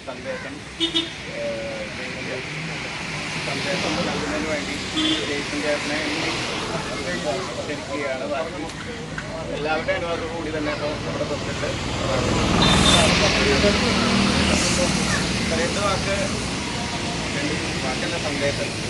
സന്ദേശം നൽകുന്നതിന് വേണ്ടി ജെയ്സൺ ചേട്ടനെ ക്ഷണിക്കുകയാണ്. ബാക്കി എല്ലാവരുടെയും അനുവാദത്തോടു കൂടി തന്നെ ഇപ്പോൾ നമ്മുടെ പ്രസിഡന്റ് രണ്ട് വാക്കല്ല സന്ദേശം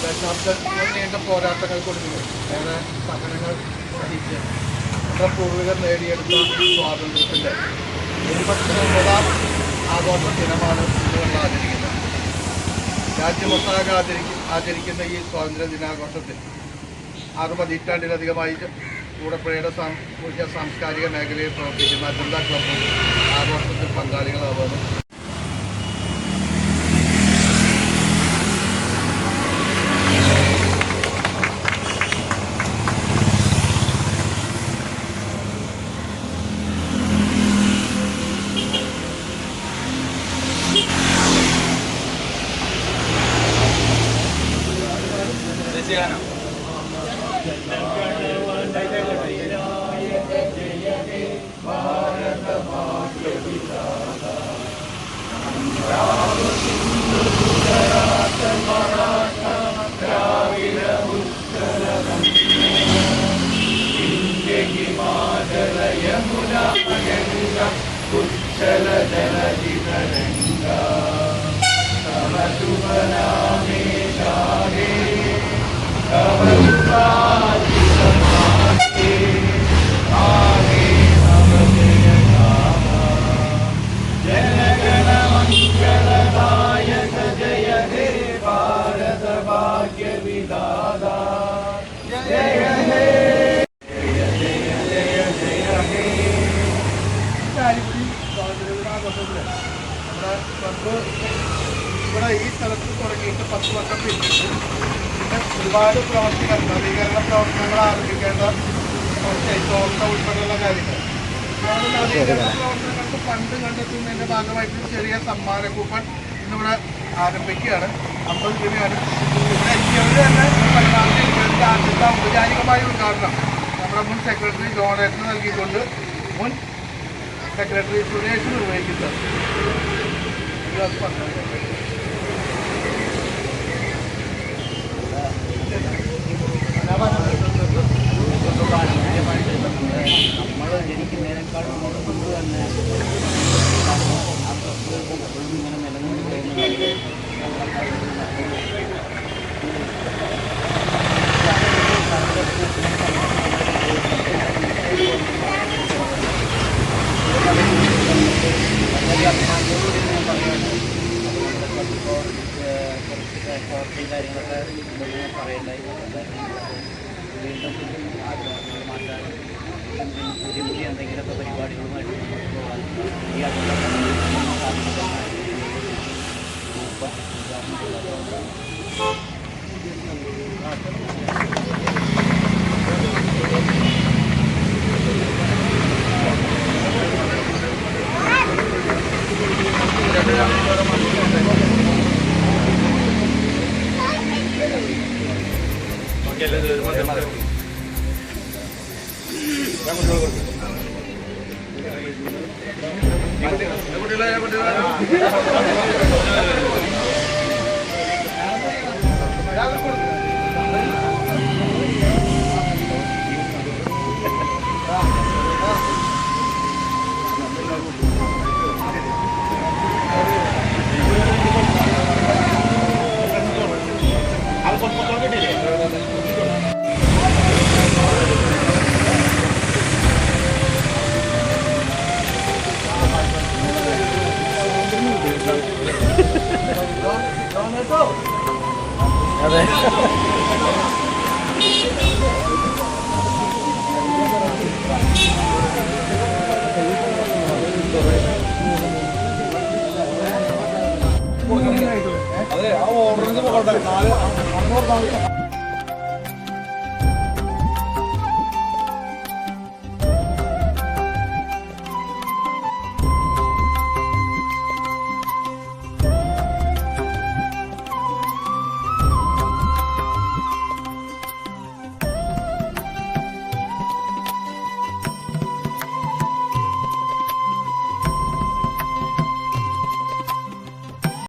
ദശാബ്ദങ്ങൾ നീണ്ട പോരാട്ടങ്ങൾക്കൊടുങ്ങി ഏറെ സഹനങ്ങൾ സഹിച്ച് നമ്മുടെ പൂർവികർ നേടിയെടുത്ത സ്വാതന്ത്ര്യത്തിൻ്റെ 79ാം ആഘോഷ ദിനമാണ് നമ്മൾ ആചരിക്കുന്നത്. രാജ്യമൊട്ടാകെ ആചരിക്കുന്ന ഈ സ്വാതന്ത്ര്യ ദിനാഘോഷത്തിൽ 6 പതിറ്റാണ്ടിലധികമായി കൂടപ്പുഴയുടെ സാമൂഹ്യ സാംസ്കാരിക മേഖലയിൽ പ്രവർത്തിക്കുന്ന ജനതാ ക്ലബ്ബും ആഘോഷത്തിൽ പങ്കാളികളാവുന്നു. ഇവിടെ ഈ സ്ഥലത്ത് തുടങ്ങിയിട്ട് 10 വർഷം പിന്നിട്ട് ഒരുപാട് പ്രവർത്തികൾ നവീകരണ പ്രവർത്തനങ്ങൾ ആരംഭിക്കേണ്ട തോട്ട ഉൾപ്പെടെയുള്ള കാര്യങ്ങൾ നവീകരണ പ്രവർത്തനങ്ങൾക്ക് ഫണ്ട് കണ്ടെത്തുന്നതിൻ്റെ ഭാഗമായിട്ട് ചെറിയ സമ്മാന കൂപ്പൺ ഇന്നിവിടെ ആരംഭിക്കുകയാണ്. 50 രൂപയാണ്. ഇവിടെ എത്തിയവർ തന്നെ പരമാവധി ആദ്യത്തെ ഔപചാരികമായ ഉദ്ഘാടനം നമ്മുടെ മുൻ സെക്രട്ടറി ഡോണേഷൻ നൽകിക്കൊണ്ട് മുൻ സെക്രട്ടറി സുരേഷ് നിർവഹിക്കുന്നത്. നമ്മൾ ജനിക്കുന്നതിനേക്കാൾ മുമ്പ് തന്നെ ഇങ്ങനെ നിലനിന്ന് പോകുന്നത് കുറച്ച് കാര്യങ്ങളൊക്കെ പറയേണ്ടായി. വീണ്ടും ആഗ്രഹങ്ങൾ മാറ്റാനും പുതിയ പുതിയ എന്തെങ്കിലുമൊക്കെ പരിപാടികളുമായിട്ട് മുന്നോട്ട് പോകാൻ ഈ അതെ അതെ ആ ഓർഡറിന് പോകട്ടെ 4